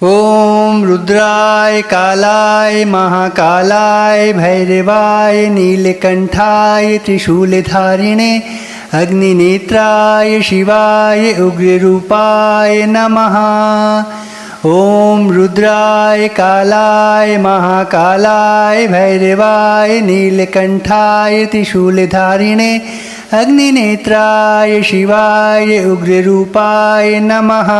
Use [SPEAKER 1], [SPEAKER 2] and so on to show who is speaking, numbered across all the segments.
[SPEAKER 1] ॐ रुद्राय कालाय महाकालाय भैरवाय नीलकंठाय त्रिशूलधारिणे अग्निनेत्राय शिवाय उग्ररूपाय नमः। ॐ रुद्राय कालाय महाकालाय भैरवाय नीलकंठाय त्रिशूलधारिणे अग्निनेत्राय शिवाय उग्ररूपाय नमः।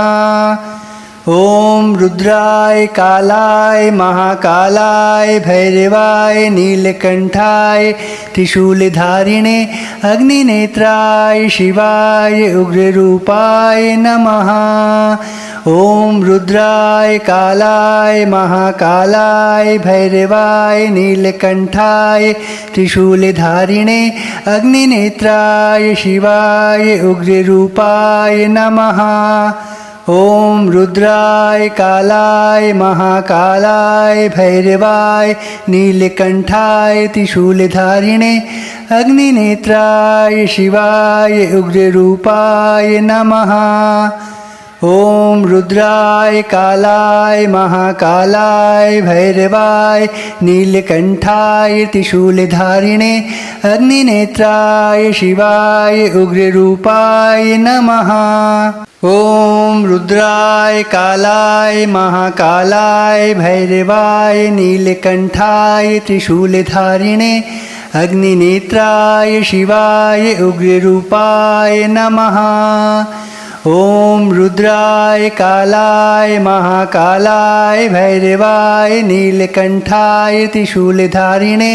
[SPEAKER 1] ॐ रुद्राय कालाय महाकालाय भैरवाय नीलकंठाय त्रिशूलधारिणे अग्निनेत्राय शिवाय उग्ररूपाय नमः। ॐ रुद्राय कालाय महाकालाय भैरवाय नीलकंठाय त्रिशूलधारिणे अग्निनेत्राय शिवाय उग्ररूपाय नमः। ॐ रुद्राय कालाय महाकालाय भैरवाय नीलकंठाय त्रिशूलधारिणे अग्निनेत्राय शिवाय उग्ररूपाय नमः। ॐ रुद्राय कालाय महाकालाय भैरवाय नीलकंठाय त्रिशूलधारिणे अग्निनेत्राय शिवाय उग्ररूपाय नमः। ॐ रुद्राय कालाय महाकालाय भैरवाय नीलकंठाय त्रिशूलधारिणे अग्निनेत्राय शिवाय उग्ररूपाय नमः। ॐ रुद्राय कालाय महाकालाय भैरवाय नीलकंठाय त्रिशूलधारिणे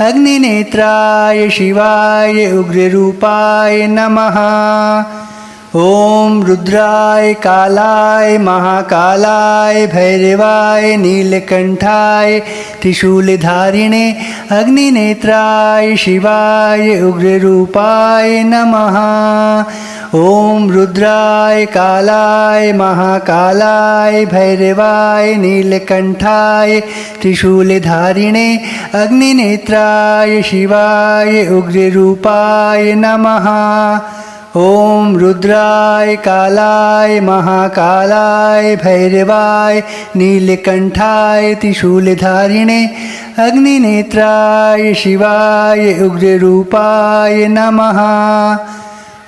[SPEAKER 1] अग्निनेत्राय शिवाय उग्ररूपाय नमः। ॐ रुद्राय कालाय महाकालाय भैरवाय नीलकंठाय त्रिशूलधारिणे अग्निनेत्राय शिवाय उग्ररूपाय नमः। ॐ रुद्राय कालाय महाकालाय भैरवाय नीलकंठाय त्रिशूलधारिणे अग्निनेत्राय शिवाय उग्ररूपाय नमः। ॐ रुद्राय कालाय महाकालाय भैरवाय नीलकंठाय त्रिशूलधारिणे अग्निनेत्राय शिवाय उग्ररूपाय नमः।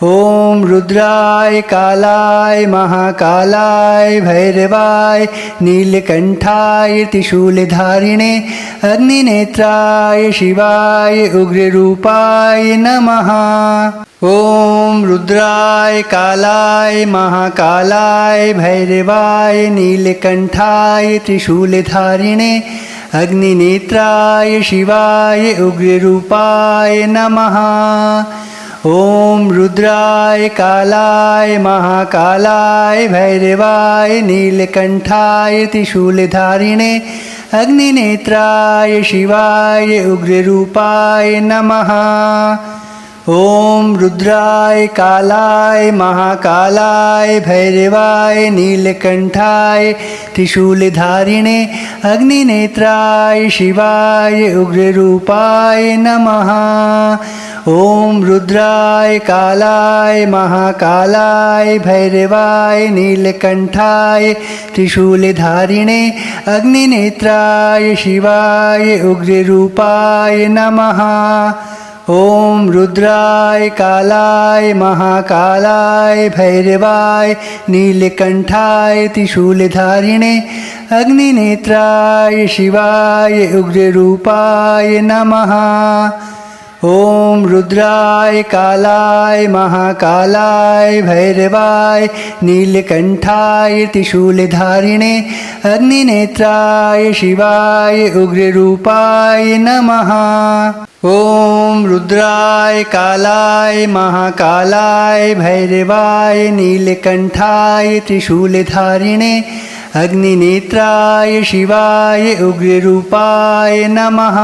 [SPEAKER 1] ॐ रुद्राय कालाय महाकालाय भैरवाय नीलकंठाय त्रिशूलधारिणे अग्निनेत्राय शिवाय उग्ररूपाय नमः। ॐ रुद्राय कालाय महाकालाय भैरवाय नीलकंठाय त्रिशूलधारिणे अग्निनेत्राय शिवाय उग्ररूपाय नमः। ॐ रुद्राय कालाय महाकालाय भैरवाय नीलकंठाय त्रिशूलधारिणे अग्निनेत्राय शिवाय उग्ररूपाय नमः। ॐ रुद्राय कालाय महाकालाय भैरवाय नीलकंठाय त्रिशूलधारिणे अग्निनेत्राय शिवाय उग्ररूपाय नमः। ॐ रुद्राय कालाय महाकालाय भैरवाय नीलकंठाय त्रिशूलधारिणे अग्निनेत्राय शिवाय उग्ररूपाय नमः। ॐ रुद्राय कालाय महाकालाय भैरवाय नीलकंठाय त्रिशूलधारिणे अग्निनेत्राय शिवाय उग्ररूपाय नमः। ॐ रुद्राय कालाय महाकालाय भैरवाय नीलकंठाय त्रिशूलधारिणे अग्निनेत्राय शिवाय उग्ररूपाय नमः। ॐ रुद्राय कालाय महाकालाय भैरवाय नीलकंठाय त्रिशूलधारिणे अग्निनेत्राय शिवाय उग्ररूपाय नमः।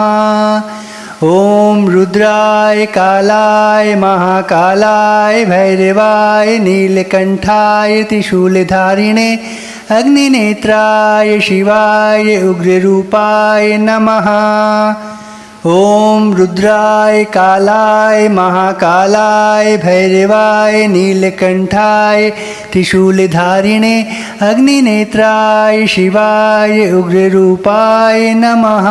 [SPEAKER 1] ॐ रुद्राय कालाय महाकालाय भैरवाय नीलकंठाय त्रिशूलधारिणे अग्निनेत्राय शिवाय उग्ररूपाय नमः। ॐ रुद्राय कालाय महाकालाय भैरवाय नीलकंठाय त्रिशूलधारिणे अग्निनेत्राय शिवाय उग्ररूपाय नमः।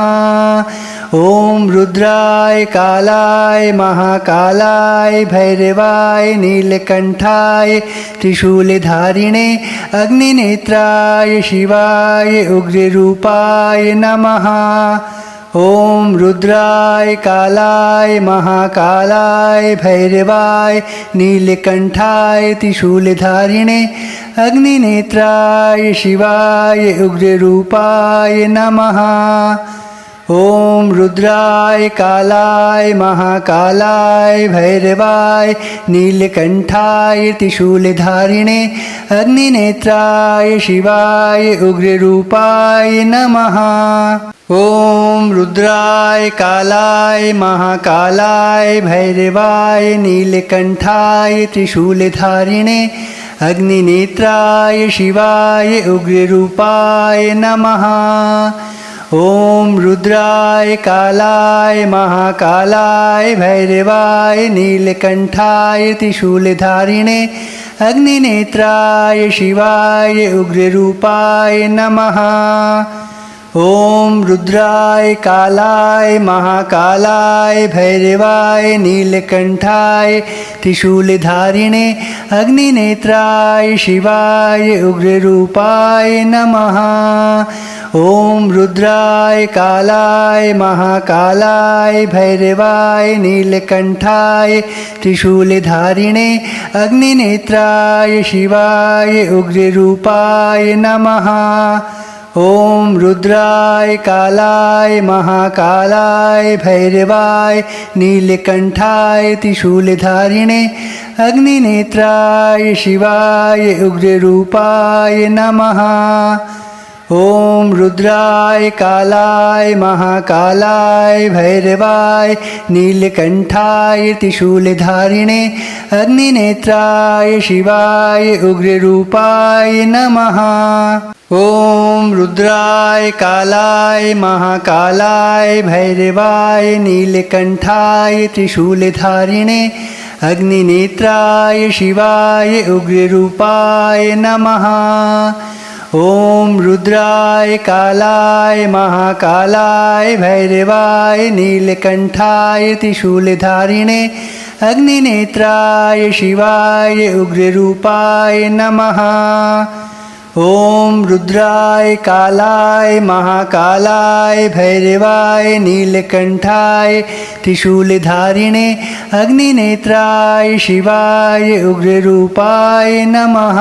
[SPEAKER 1] ॐ रुद्राय कालाय महाकालाय भैरवाय नीलकंठाय त्रिशूलधारिणे अग्निनेत्राय शिवाय उग्ररूपाय नमः। ॐ रुद्राय कालाय महाकालाय भैरवाय नीलकंठाय त्रिशूलधारिणे अग्निनेत्राय शिवाय उग्ररूपाय नमः। ॐ रुद्राय कालाय महाकालाय भैरवाय नीलकंठाय त्रिशूलधारिणे अग्निनेत्राय शिवाय उग्ररूपाय नमः। ॐ रुद्राय कालाय महाकालाय भैरवाय नीलकंठाय त्रिशूलधारिणे अग्निनेत्राय शिवाय उग्ररूपाय नमः। ॐ रुद्राय कालाय महाकालाय भैरवाय नीलकंठाय त्रिशूलधारिणे अग्निनेत्राय शिवाय उग्ररूपाय नमः। ॐ रुद्राय कालाय महाकालाय भैरवाय नीलकंठाय त्रिशूलधारिणे अग्निनेत्राय शिवाय उग्ररूपाय नमः। ॐ रुद्राय कालाय महाकालाय भैरवाय नीलकंठाय त्रिशूलधारिणे अग्निनेत्राय शिवाय उग्ररूपाय नमः। ॐ रुद्राय कालाय महाकालाय भैरवाय नीलकंठाय त्रिशूलधारिणे अग्निनेत्राय शिवाय उग्ररूपाय नमः। ॐ रुद्राय कालाय महाकालाय भैरवाय नीलकंठाय त्रिशूलधारिणे अग्निनेत्राय शिवाय उग्ररूपाय नमः। ॐ रुद्राय कालाय महाकालाय भैरवाय नीलकंठाय त्रिशूलधारिणे अग्निनेत्राय शिवाय उग्ररूपाय नमः। ॐ रुद्राय कालाय महाकालाय भैरवाय नीलकंठाय त्रिशूलधारिणे अग्निनेत्राय शिवाय उग्ररूपाय नमः। ॐ रुद्राय कालाय महाकालाय भैरवाय नीलकंठाय त्रिशूलधारिणे अग्निनेत्राय शिवाय उग्ररूपाय नमः।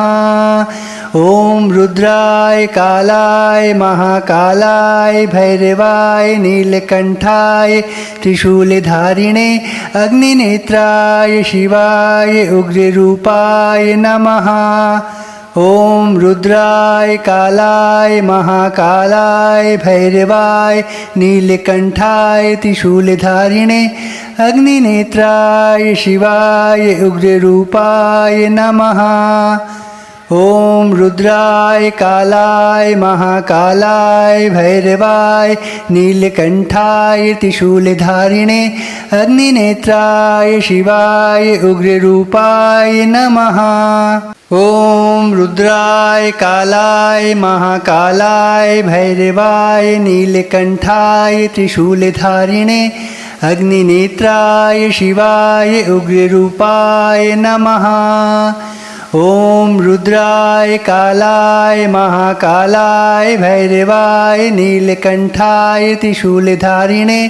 [SPEAKER 1] ॐ रुद्राय कालाय महाकालाय भैरवाय नीलकंठाय त्रिशूलधारिणे अग्निनेत्राय शिवाय उग्ररूपाय नमः। ॐ रुद्राय कालाय महाकालाय भैरवाय नीलकंठाय त्रिशूलधारिणे अग्निनेत्राय शिवाय उग्ररूपाय नमः। ॐ रुद्राय कालाय महाकालाय भैरवाय नीलकंठाय त्रिशूलधारिणे अग्निनेत्राय शिवाय उग्ररूपाय नमः। ॐ रुद्राय कालाय महाकालाय भैरवाय नीलकंठाय त्रिशूलधारिणे अग्निनेत्राय शिवाय उग्ररूपाय नमः। ॐ रुद्राय कालाय महाकालाय भैरवाय नीलकंठाय त्रिशूलधारिणे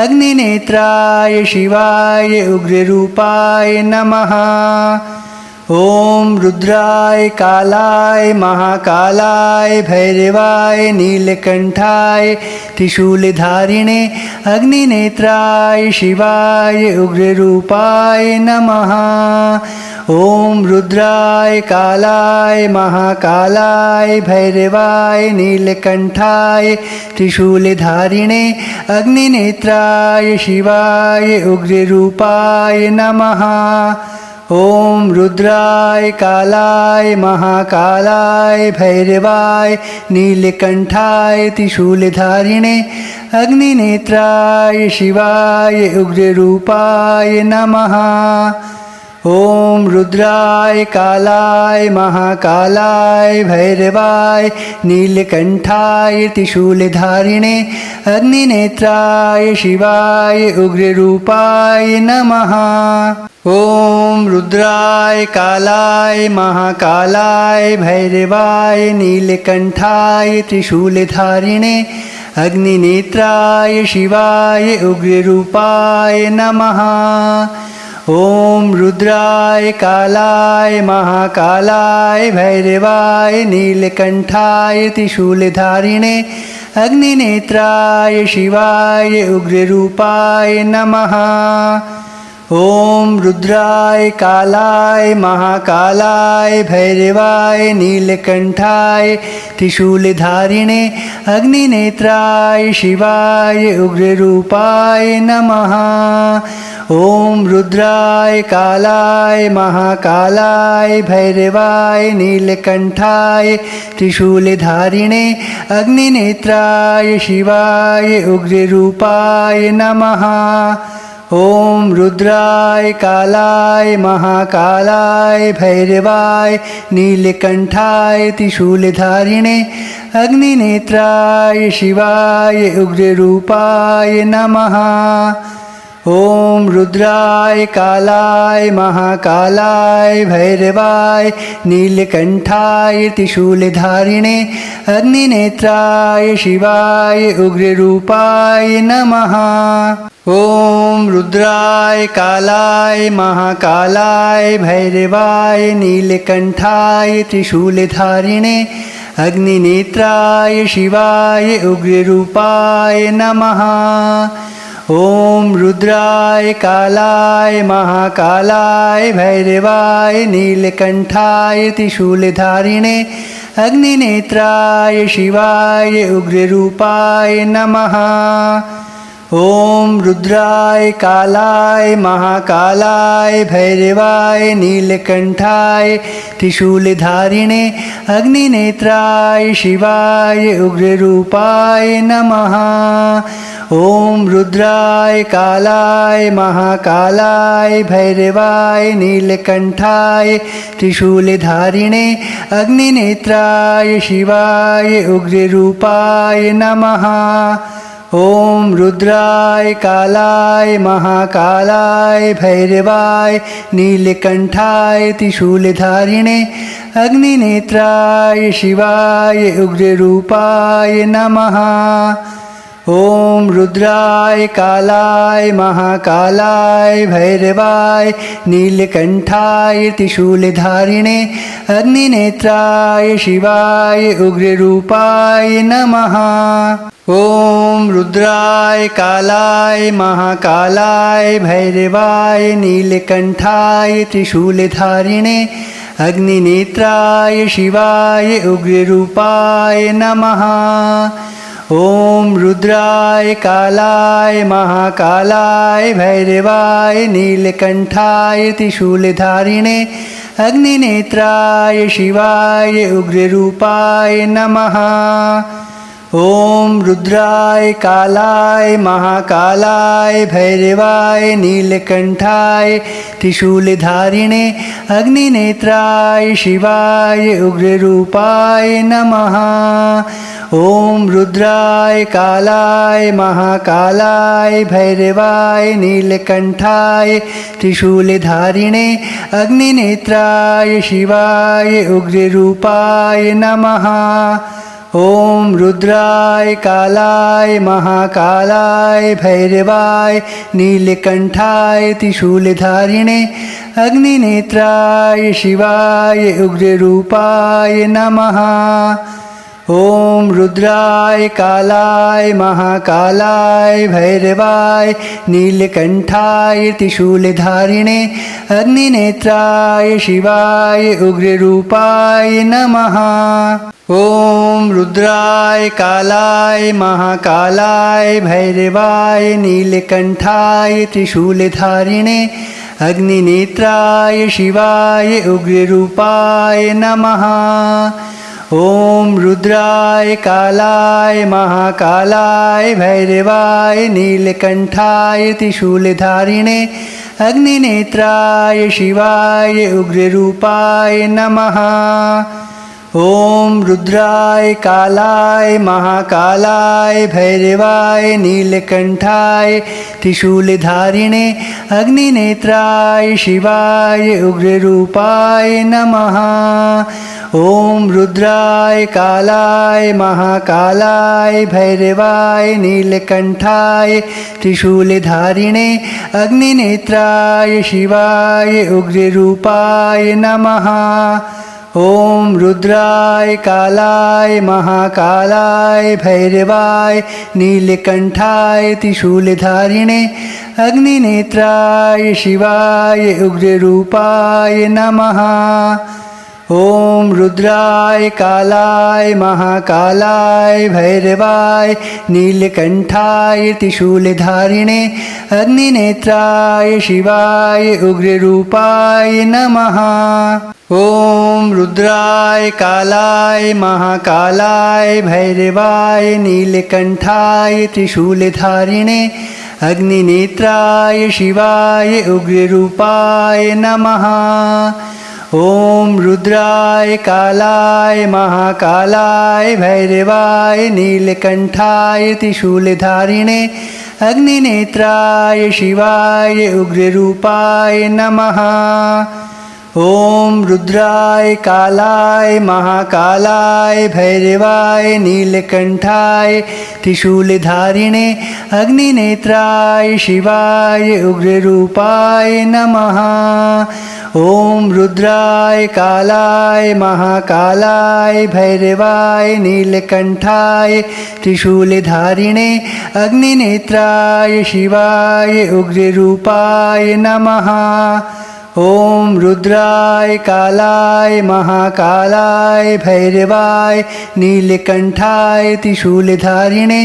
[SPEAKER 1] अग्निनेत्राय शिवाय उग्ररूपाय नमः। ॐ रुद्राय कालाय महाकालाय भैरवाय नीलकंठाय त्रिशूलधारिणे अग्निनेत्राय शिवाय उग्ररूपाय नमः। ॐ रुद्राय कालाय महाकालाय भैरवाय नीलकंठाय त्रिशूलधारिणे अग्निनेत्राय शिवाय उग्ररूपाय नमः। ॐ रुद्राय कालाय महाकालाय भैरवाय नीलकण्ठाय त्रिशूलधारिणे अग्निनेत्राय शिवाय उग्ररूपाय नमः। ॐ रुद्राय कालाय महाकालाय भैरवाय नीलकण्ठाय त्रिशूलधारिणे अग्निनेत्राय शिवाय उग्ररूपाय नमः। ॐ रुद्राय कालाय महाकालाय भैरवाय नीलकण्ठाय त्रिशूलधारिणे अग्निनेत्राय शिवाय उग्ररूपाय नमः। ॐ रुद्राय कालाय महाकालाय भैरवाय नीलकण्ठाय त्रिशूलधारिणे अग्निनेत्राय शिवाय उग्ररूपाय नमः। ॐ रुद्राय कालाय महाकालाय भैरवाय नीलकण्ठाय त्रिशूलधारिणे अग्निनेत्राय शिवाय उग्ररूपाय नमः। ॐ रुद्राय कालाय महाकालाय भैरवाय नीलकण्ठाय त्रिशूलधारिणे अग्निनेत्राय शिवाय उग्ररूपाय नमः। ॐ रुद्राय कालाय महाकालाय भैरवाय नीलकण्ठाय त्रिशूलधारिणे अग्निनेत्राय शिवाय उग्ररूपाय नमः। ॐ रुद्राय कालाय महाकालाय भैरवाय नीलकण्ठाय त्रिशूलधारिणे अग्निनेत्राय शिवाय उग्ररूपाय नमः। ॐ रुद्राय कालाय महाकालाय भैरवाय नीलकण्ठाय त्रिशूलधारिणे अग्निनेत्राय शिवाय उग्ररूपाय नमः। ॐ रुद्राय कालाय महाकालाय भैरवाय नीलकण्ठाय त्रिशूलधारिणे अग्निनेत्राय शिवाय उग्ररूपाय नमः। ॐ रुद्राय कालाय महाकालाय भैरवाय नीलकण्ठाय त्रिशूलधारिणे अग्निनेत्राय शिवाय उग्ररूपाय नमः। ॐ रुद्राय कालाय महाकालाय भैरवाय नीलकण्ठाय त्रिशूलधारिणे अग्निनेत्राय शिवाय उग्ररूपाय नमः। ॐ रुद्राय कालाय महाकालाय भैरवाय नीलकण्ठाय त्रिशूलधारिणे अग्निनेत्राय शिवाय उग्ररूपाय नमः। ॐ रुद्राय कालाय महाकालाय भैरवाय नीलकण्ठाय त्रिशूलधारिणे अग्निनेत्राय शिवाय उग्ररूपाय नमः। ॐ रुद्राय कालाय महाकालाय भैरवाय नीलकण्ठाय त्रिशूलधारिणे अग्निनेत्राय शिवाय उग्ररूपाय नमः। ॐ रुद्राय कालाय महाकालाय भैरवाय नीलकण्ठाय त्रिशूलधारिणे अग्निनेत्राय शिवाय उग्ररूपाय नमः। ॐ रुद्राय कालाय महाकालाय भैरवाय नीलकण्ठाय त्रिशूलधारिणे अग्निनेत्राय शिवाय उग्ररूपाय नमः। ॐ रुद्राय कालाय महाकालाय भैरवाय नीलकण्ठाय त्रिशूलधारिणे अग्निनेत्राय शिवाय उग्ररूपाय नमः। ॐ रुद्राय कालाय महाकालाय भैरवाय नीलकण्ठाय त्रिशूलधारिणे अग्निनेत्राय शिवाय उग्ररूपाय नमः। ॐ रुद्राय कालाय महाकालाय भैरवाय नीलकण्ठाय त्रिशूलधारिणे अग्निनेत्राय शिवाय उग्ररूपाय नमः। ॐ रुद्राय कालाय महाकालाय भैरवाय नीलकण्ठाय त्रिशूलधारिणे अग्निनेत्राय शिवाय उग्ररूपाय नमः। ॐ रुद्राय कालाय महाकालाय भैरवाय नीलकण्ठाय त्रिशूलधारिणे अग्निनेत्राय शिवाय उग्ररूपाय नमः। ॐ रुद्राय कालाय महाकालाय भैरवाय नीलकण्ठाय त्रिशूलधारिणे अग्निनेत्राय शिवाय उग्ररूपाय नमः। ॐ रुद्राय कालाय महाकालाय भैरवाय नीलकण्ठाय त्रिशूलधारिणे अग्निनेत्राय शिवाय उग्ररूपाय नमः। ॐ रुद्राय कालाय महाकालाय भैरवाय नीलकण्ठाय त्रिशूलधारिणे अग्निनेत्राय शिवाय उग्ररूपाय नमः। ॐ रुद्राय कालाय महाकालाय भैरवाय नीलकण्ठाय त्रिशूलधारिणे अग्निनेत्राय शिवाय उग्ररूपाय नमः। ॐ रुद्राय कालाय महाकालाय भैरवाय नीलकण्ठाय त्रिशूलधारिणे अग्निनेत्राय शिवाय उग्ररूपाय नमः। ॐ रुद्राय कालाय महाकालाय भैरवाय नीलकण्ठाय त्रिशूलधारिणे अग्निनेत्राय शिवाय उग्ररूपाय नमः। ॐ रुद्राय कालाय महाकालाय भैरवाय नीलकण्ठाय त्रिशूलधारिणे अग्निनेत्राय शिवाय उग्ररूपाय नमः। ॐ रुद्राय कालाय महाकालाय भैरवाय नीलकण्ठाय त्रिशूलधारिणे अग्निनेत्राय शिवाय उग्ररूपाय नमः। ॐ रुद्राय कालाय महाकालाय भैरवाय नीलकण्ठाय त्रिशूलधारिणे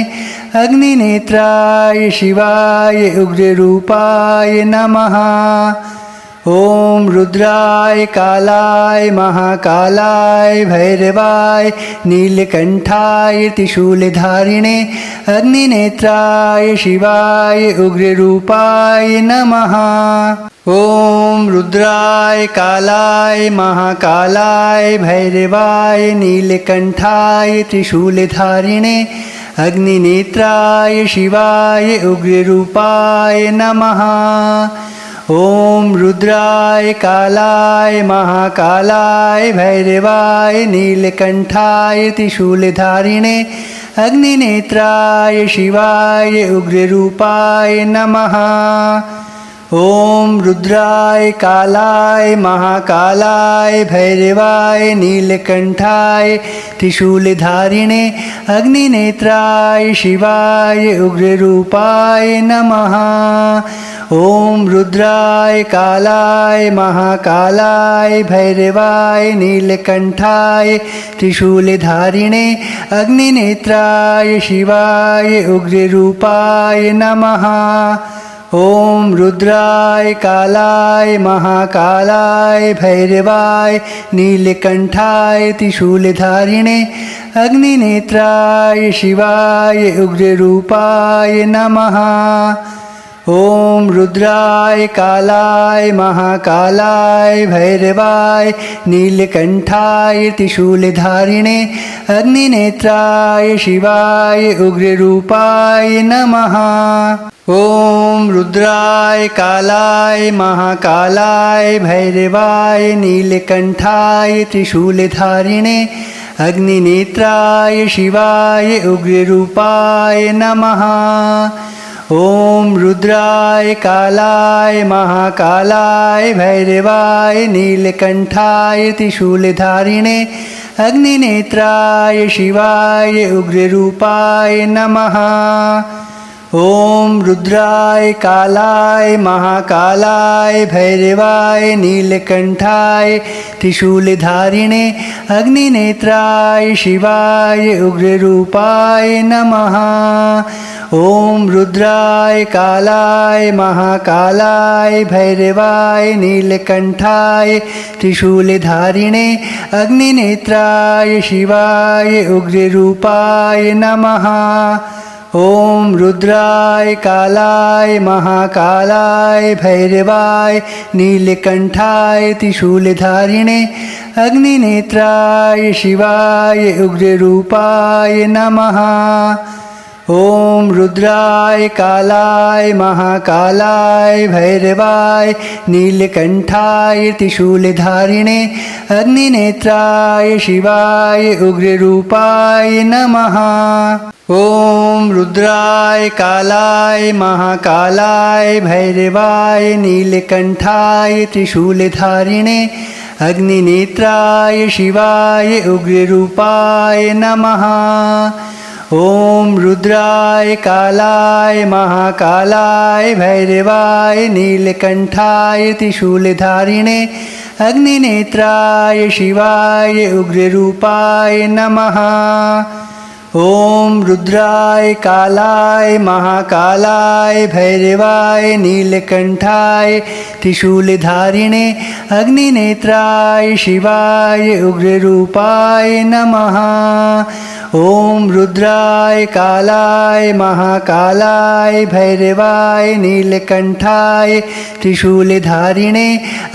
[SPEAKER 1] अग्निनेत्राय शिवाय उग्ररूपाय नमः। ॐ रुद्राय कालाय महाकालाय भैरवाय नीलकण्ठाय त्रिशूलधारिणे अग्निनेत्राय शिवाय उग्ररूपाय नमः। ॐ रुद्राय कालाय महाकालाय भैरवाय नीलकण्ठाय त्रिशूलधारिणे अग्निनेत्राय शिवाय उग्ररूपाय नमः। ॐ रुद्राय कालाय महाकालाय भैरवाय नीलकण्ठाय त्रिशूलधारिणे अग्निनेत्राय शिवाय उग्ररूपाय नमः। ॐ रुद्राय कालाय महाकालाय भैरवाय नीलकण्ठाय त्रिशूलधारिणे अग्निनेत्राय शिवाय उग्ररूपाय नमः। ॐ रुद्राय कालाय महाकालाय भैरवाय नीलकण्ठाय त्रिशूलधारिणे अग्निनेत्राय शिवाय उग्ररूपाय नमः। ॐ रुद्राय कालाय महाकालाय भैरवाय नीलकण्ठाय त्रिशूलधारिणे अग्निनेत्राय शिवाय उग्ररूपाय नमः। ॐ रुद्राय कालाय महाकालाय भैरवाय नीलकण्ठाय त्रिशूलधारिणे अग्निनेत्राय शिवाय उग्ररूपाय नमः। ॐ रुद्राय कालाय महाकालाय भैरवाय नीलकण्ठाय त्रिशूलधारिणे अग्निनेत्राय शिवाय उग्ररूपाय नमः। ॐ रुद्राय कालाय महाकालाय भैरवाय नीलकण्ठाय त्रिशूलधारिणे अग्निनेत्राय शिवाय उग्ररूपाय नमः। ॐ रुद्राय कालाय महाकालाय भैरवाय नीलकण्ठाय त्रिशूलधारिणे अग्निनेत्राय शिवाय उग्ररूपाय नमः। ॐ रुद्राय कालाय महाकालाय भैरवाय नीलकण्ठाय त्रिशूलधारिणे अग्निनेत्राय शिवाय उग्ररूपाय नमः। ॐ रुद्राय कालाय महाकालाय भैरवाय नीलकण्ठाय त्रिशूलधारिणे अग्निनेत्राय शिवाय उग्ररूपाय नमः। ॐ रुद्राय कालाय महाकालाय भैरवाय नीलकण्ठाय त्रिशूलधारिणे अग्निनेत्राय शिवाय उग्ररूपाय नमः। ॐ रुद्राय कालाय महाकालाय भैरवाय नीलकण्ठाय त्रिशूलधारिणे अग्निनेत्राय शिवाय उग्ररूपाय नमः। ॐ रुद्राय कालाय महाकालाय भैरवाय नीलकण्ठाय त्रिशूलधारिणे अग्निनेत्राय शिवाय उग्ररूपाय नमः। ॐ रुद्राय कालाय महाकालाय भैरवाय नीलकण्ठाय त्रिशूलधारिणे अग्निनेत्राय शिवाय उग्ररूपाय नमः। ॐ रुद्राय कालाय महाकालाय भैरवाय नीलकण्ठाय त्रिशूलधारिणे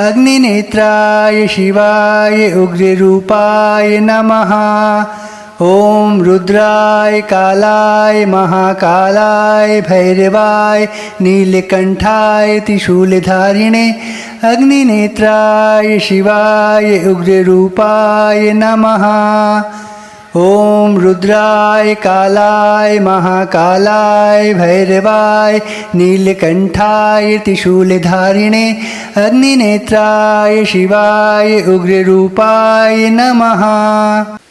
[SPEAKER 1] अग्निनेत्राय शिवाय उग्ररूपाय नमः। ॐ रुद्राय कालाय महाकालाय भैरवाय नीलकण्ठाय त्रिशूलधारिणे अग्निनेत्राय शिवाय उग्ररूपाय नमः। ॐ रुद्राय कालाय महाकालाय भैरवाय नीलकण्ठाय त्रिशूलधारिणे अग्निनेत्राय शिवाय उग्ररूपाय नमः।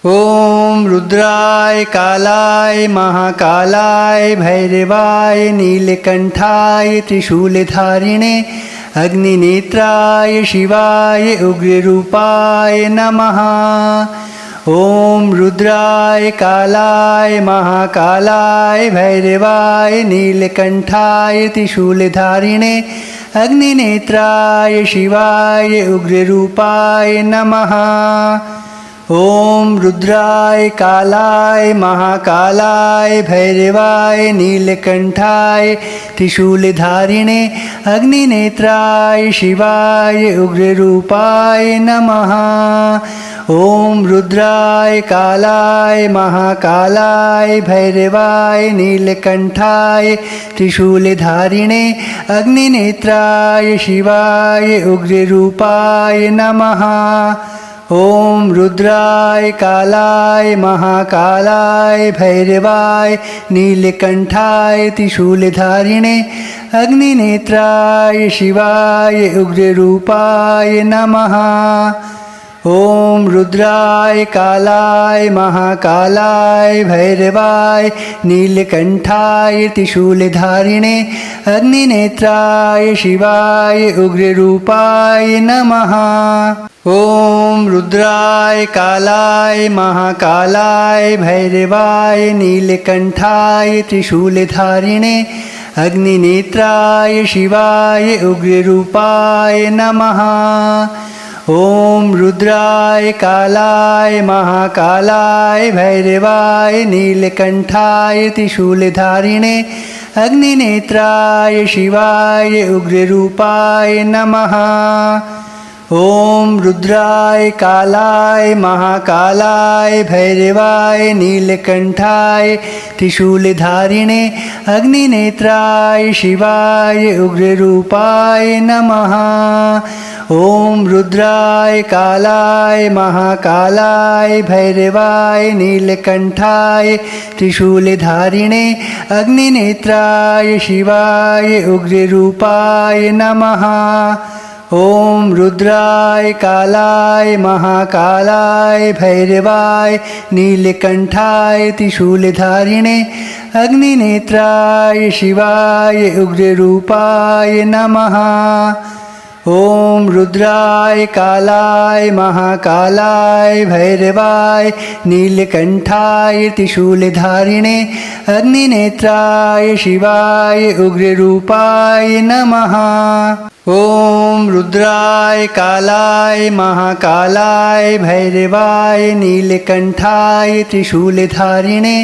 [SPEAKER 1] ॐ रुद्राय कालाय महाकालाय भैरवाय नीलकण्ठाय त्रिशूलधारिणे अग्निनेत्राय शिवाय उग्ररूपाय नमः। ॐ रुद्राय कालाय महाकालाय भैरवाय नीलकण्ठाय त्रिशूलधारिणे अग्निनेत्राय शिवाय उग्ररूपाय नमः। ॐ रुद्राय कालाय महाकालाय भैरवाय नीलकण्ठाय त्रिशूलधारिणे अग्निनेत्राय शिवाय उग्ररूपाय नमः। ॐ रुद्राय कालाय महाकालाय भैरवाय नीलकण्ठाय त्रिशूलधारिणे अग्निनेत्राय शिवाय उग्ररूपाय नमः। ॐ रुद्राय कालाय महाकालाय भैरवाय नीलकण्ठाय त्रिशूलधारिणे अग्निनेत्राय शिवाय उग्ररूपाय नमः। ॐ रुद्राय कालाय महाकालाय भैरवाय नीलकण्ठाय त्रिशूलधारिणे अग्निनेत्राय शिवाय उग्ररूपाय नमः। ॐ रुद्राय कालाय महाकालाय भैरवाय नीलकण्ठाय त्रिशूलधारिणे अग्निनेत्राय शिवाय उग्ररूपाय नमः। ॐ रुद्राय कालाय महाकालाय भैरवाय नीलकण्ठाय त्रिशूलधारिणे अग्निनेत्राय शिवाय उग्ररूपाय नमः। ॐ रुद्राय कालाय महाकालाय भैरवाय नीलकण्ठाय त्रिशूलधारिणे अग्निनेत्राय शिवाय उग्ररूपाय नमः। ॐ रुद्राय कालाय महाकालाय भैरवाय नीलकण्ठाय त्रिशूलधारिणे अग्निनेत्राय शिवाय उग्ररूपाय नमः। ॐ रुद्राय कालाय महाकालाय भैरवाय नीलकण्ठाय त्रिशूलधारिणे अग्निनेत्राय शिवाय उग्ररूपाय नमः। ॐ रुद्राय कालाय महाकालाय भैरवाय नीलकण्ठाय त्रिशूलधारिणे अग्निनेत्राय शिवाय उग्ररूपाय नमः। ॐ रुद्राय कालाय महाकालाय भैरवाय नीलकण्ठाय त्रिशूलधारिणे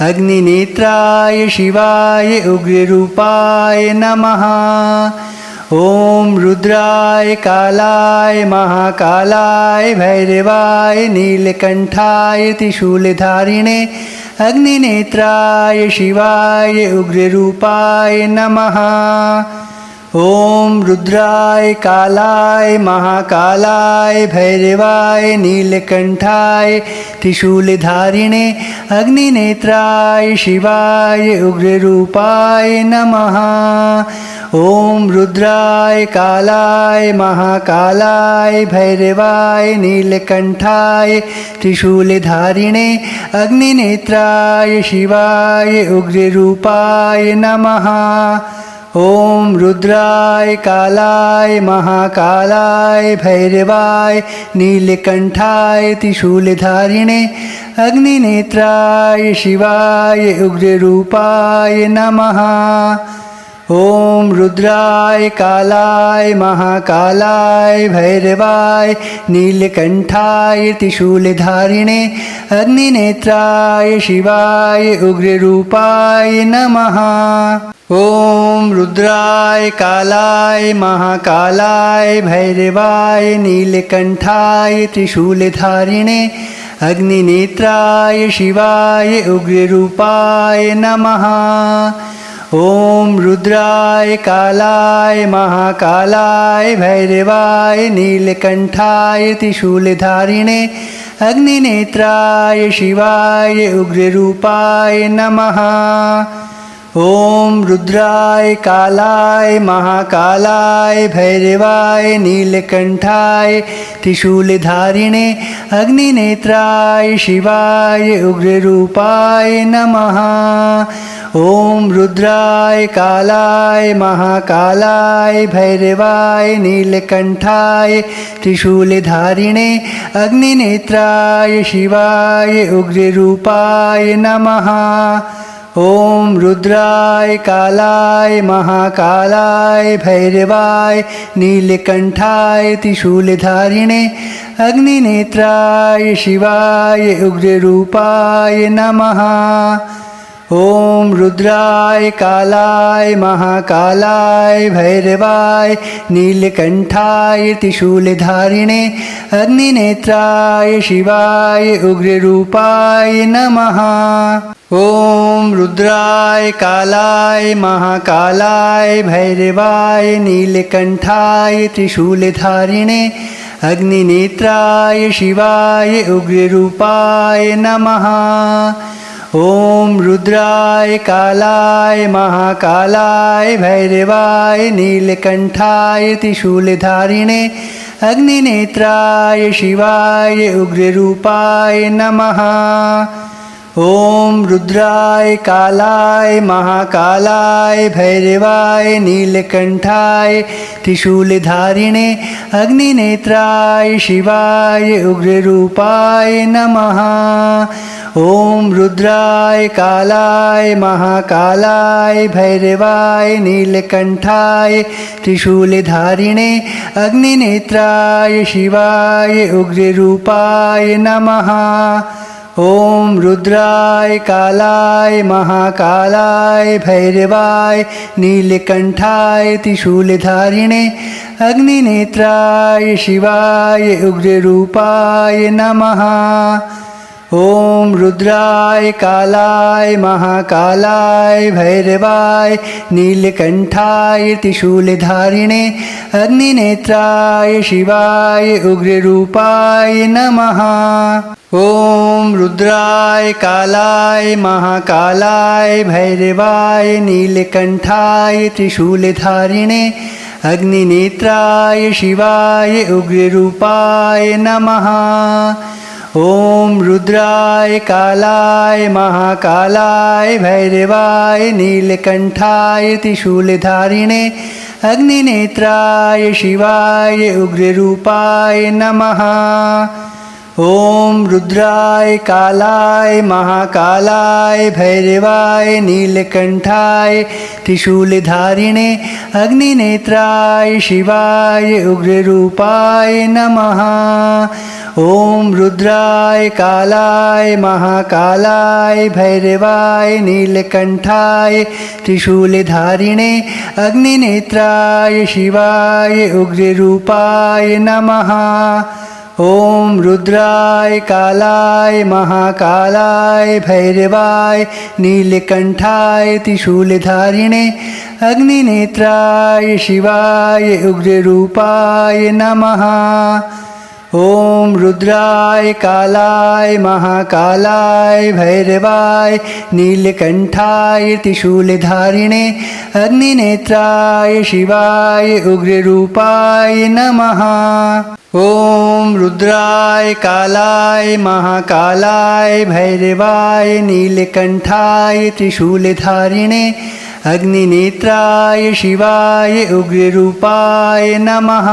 [SPEAKER 1] अग्निनेत्राय शिवाय उग्ररूपाय नमः। ॐ रुद्राय कालाय महाकालाय भैरवाय नीलकण्ठाय त्रिशूलधारिणे अग्निनेत्राय शिवाय उग्ररूपाय नमः। ॐ रुद्राय कालाय महाकालाय भैरवाय नीलकण्ठाय त्रिशूलधारिणे अग्निनेत्राय शिवाय उग्ररूपाय नमः। ॐ रुद्राय कालाय महाकालाय भैरवाय नीलकण्ठाय त्रिशूलधारिणे अग्निनेत्राय शिवाय उग्ररूपाय नमः। ॐ रुद्राय कालाय महाकालाय भैरवाय नीलकण्ठाय त्रिशूलधारिणे अग्निनेत्राय शिवाय उग्ररूपाय नमः। ॐ रुद्राय कालाय महाकालाय भैरवाय नीलकण्ठाय त्रिशूलधारिणे अग्निनेत्राय शिवाय उग्ररूपाय नमः। ॐ रुद्राय कालाय महाकालाय भैरवाय नीलकण्ठाय त्रिशूलधारिणे अग्निनेत्राय शिवाय उग्ररूपाय नमः। ॐ रुद्राय कालाय महाकालाय भैरवाय नीलकण्ठाय त्रिशूलधारिणे अग्निनेत्राय शिवाय उग्ररूपाय नमः। ॐ रुद्राय कालाय महाकालाय भैरवाय नीलकण्ठाय त्रिशूलधारिणे अग्निनेत्राय शिवाय उग्ररूपाय नमः। ॐ रुद्राय कालाय महाकालाय भैरवाय नीलकण्ठाय त्रिशूलधारिणे अग्निनेत्राय शिवाय उग्ररूपाय नमः। ॐ रुद्राय कालाय महाकालाय भैरवाय नीलकण्ठाय त्रिशूलधारिणे अग्निनेत्राय शिवाय उग्ररूपाय नमः। ॐ रुद्राय कालाय महाकालाय भैरवाय नीलकण्ठाय त्रिशूलधारिणे अग्निनेत्राय शिवाय उग्ररूपाय नमः। ॐ रुद्राय कालाय महाकालाय भैरवाय नीलकण्ठाय त्रिशूलधारिणे अग्निनेत्राय शिवाय उग्ररूपाय नमः। ॐ रुद्राय कालाय महाकालाय भैरवाय नीलकण्ठाय त्रिशूलधारिणे अग्निनेत्राय शिवाय उग्ररूपाय नमः। ॐ रुद्राय कालाय महाकालाय भैरवाय नीलकण्ठाय त्रिशूलधारिणे अग्निनेत्राय शिवाय उग्ररूपाय नमः। ॐ रुद्राय कालाय महाकालाय भैरवाय नीलकण्ठाय त्रिशूलधारिणे अग्निनेत्राय शिवाय उग्ररूपाय नमः। ॐ रुद्राय कालाय महाकालाय भैरवाय नीलकण्ठाय त्रिशूलधारिणे अग्निनेत्राय शिवाय उग्ररूपाय नमः। ॐ रुद्राय कालाय महाकालाय भैरवाय नीलकण्ठाय त्रिशूलधारिणे अग्निनेत्राय शिवाय उग्ररूपाय नमः। ॐ रुद्राय कालाय महाकालाय भैरवाय नीलकण्ठाय त्रिशूलधारिणे अग्निनेत्राय शिवाय उग्ररूपाय नमः। ॐ रुद्राय कालाय महाकालाय भैरवाय नीलकण्ठाय त्रिशूलधारिणे अग्निनेत्राय शिवाय उग्ररूपाय नमः। ॐ रुद्राय कालाय महाकालाय भैरवाय नीलकण्ठाय त्रिशूलधारिणे अग्निनेत्राय शिवाय उग्ररूपाय नमः। ॐ रुद्राय कालाय महाकालाय भैरवाय नीलकण्ठाय त्रिशूलधारिणे अग्निनेत्राय शिवाय उग्ररूपाय नमः। ॐ रुद्राय कालाय महाकालाय भैरवाय नीलकण्ठाय त्रिशूलधारिणे अग्निनेत्राय शिवाय उग्ररूपाय नमः। ॐ रुद्राय कालाय महाकालाय भैरवाय नीलकण्ठाय त्रिशूलधारिणे अग्निनेत्राय शिवाय उग्ररूपाय नमः। ॐ रुद्राय कालाय महाकालाय भैरवाय नीलकण्ठाय त्रिशूलधारिणे अग्निनेत्राय शिवाय उग्ररूपाय नमः।